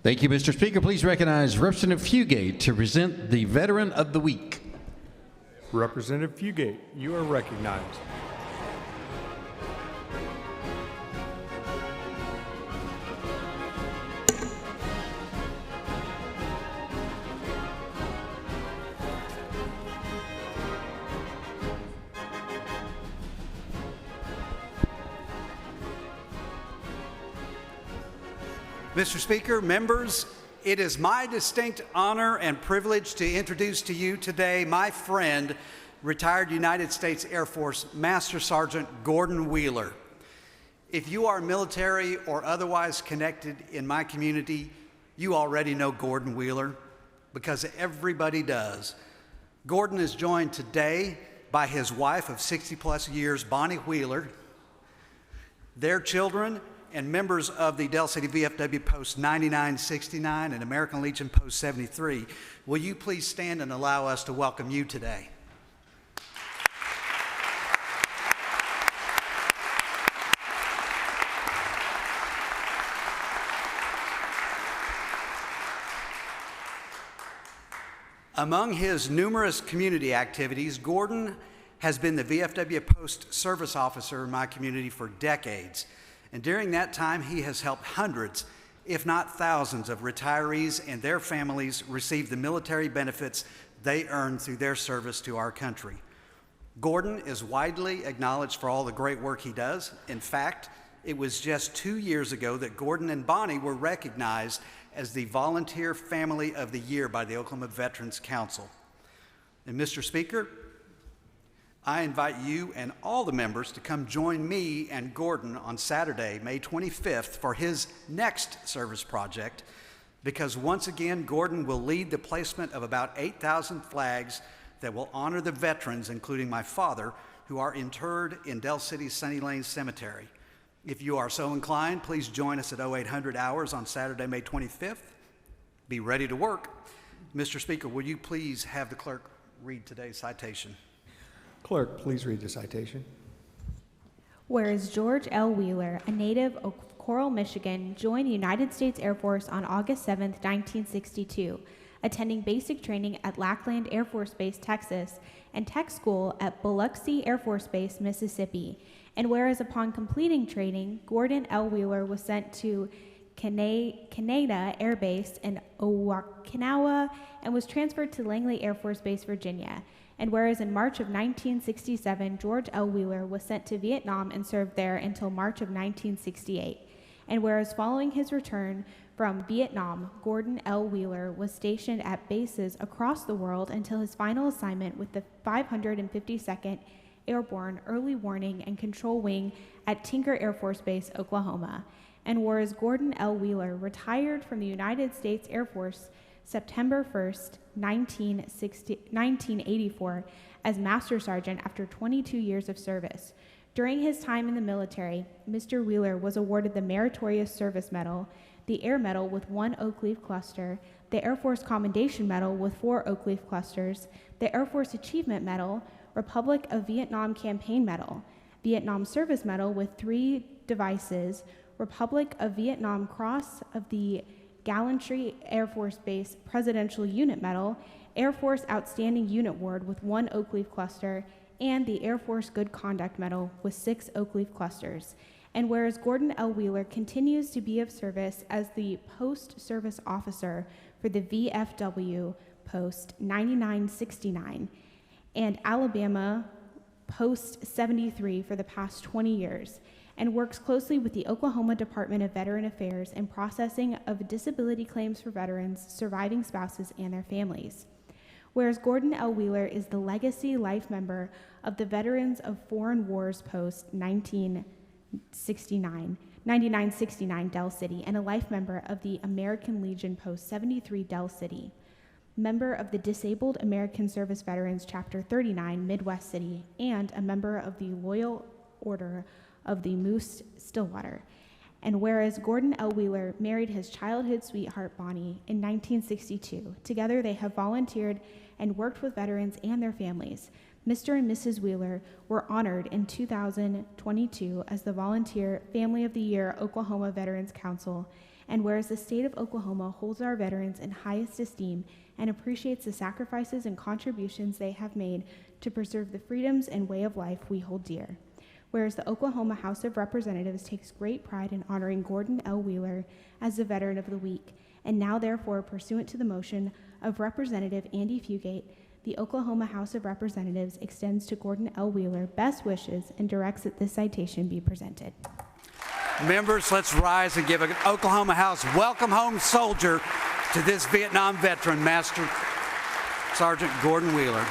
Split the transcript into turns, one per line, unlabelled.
Thank you, Mr. Speaker. Please recognize Representative Fugate to present the Veteran of the Week.
Representative Fugate, you are recognized.
Mr. Speaker, members, it is my distinct honor and privilege to introduce to you today my friend, retired United States Air Force Master Sergeant Gordon Wheeler. If you are military or otherwise connected in my community, you already know Gordon Wheeler because everybody does. Gordon is joined today by his wife of 60-plus years, Bonnie Wheeler, their children, and members of the Del City VFW Post 9969 and American Legion Post 73. Will you please stand and allow us to welcome you today? Among his numerous community activities, Gordon has been the VFW Post Service Officer in my community for decades. And during that time, he has helped hundreds, if not thousands, of retirees and their families receive the military benefits they earned through their service to our country. Gordon is widely acknowledged for all the great work he does. In fact, it was just 2 years ago that Gordon and Bonnie were recognized as the Volunteer Family of the Year by the Oklahoma Veterans Council. And Mr. Speaker, I invite you and all the members to come join me and Gordon on Saturday, May 25th, for his next service project, because once again, Gordon will lead the placement of about 8,000 flags that will honor the veterans, including my father, who are interred in Del City's Sunny Lane Cemetery. If you are so inclined, please join us at 0800 hours on Saturday, May 25th. Be ready to work. Mr. Speaker, will you please have the clerk read today's citation?
Clerk, please read the citation.
Whereas George L. Wheeler, a native of Coral, Michigan, joined the United States Air Force on August 7, 1962, attending basic training at Lackland Air Force Base, Texas, and tech school at Biloxi Air Force Base, Mississippi. And whereas upon completing training, Gordon L. Wheeler was sent to Canada Air Base in Okinawa and was transferred to Langley Air Force Base, Virginia. And whereas in March of 1967, George L. Wheeler was sent to Vietnam and served there until March of 1968. And whereas following his return from Vietnam, Gordon L. Wheeler was stationed at bases across the world until his final assignment with the 552nd Airborne Early Warning and Control Wing at Tinker Air Force Base, Oklahoma. And whereas Gordon L. Wheeler retired from the United States Air Force September 1st, 1984, as Master Sergeant after 22 years of service. During his time in the military, Mr. Wheeler was awarded the Meritorious Service Medal, the Air Medal with 1 oak leaf cluster, the Air Force Commendation Medal with 4 oak leaf clusters, the Air Force Achievement Medal, Republic of Vietnam Campaign Medal, Vietnam Service Medal with 3 devices, Republic of Vietnam Cross of the Gallantry Air Force Base Presidential Unit Medal, Air Force Outstanding Unit Award with 1 oak leaf cluster, and the Air Force Good Conduct Medal with 6 oak leaf clusters. And whereas Gordon L. Wheeler continues to be of service as the Post Service Officer for the VFW Post 9969 and Alabama Post 73 for the past 20 years, and works closely with the Oklahoma Department of Veteran Affairs in processing of disability claims for veterans, surviving spouses, and their families. Whereas Gordon L. Wheeler is the legacy life member of the Veterans of Foreign Wars Post 9969 Del City, and a life member of the American Legion Post 73 Del City, member of the Disabled American Service Veterans Chapter 39 Midwest City, and a member of the Loyal Order of the Moose Stillwater. And whereas Gordon L. Wheeler married his childhood sweetheart Bonnie in 1962, together they have volunteered and worked with veterans and their families. Mr. and Mrs. Wheeler were honored in 2022 as the Volunteer Family of the Year Oklahoma Veterans Council And whereas the state of Oklahoma holds our veterans in highest esteem and appreciates the sacrifices and contributions they have made to preserve the freedoms and way of life we hold dear. Whereas the Oklahoma House of Representatives takes great pride in honoring Gordon L. Wheeler as the Veteran of the Week, and now therefore, pursuant to the motion of Representative Andy Fugate, the Oklahoma House of Representatives extends to Gordon L. Wheeler best wishes and directs that this citation be presented.
Members, let's rise and give an Oklahoma House welcome home soldier to this Vietnam veteran, Master Sergeant Gordon Wheeler.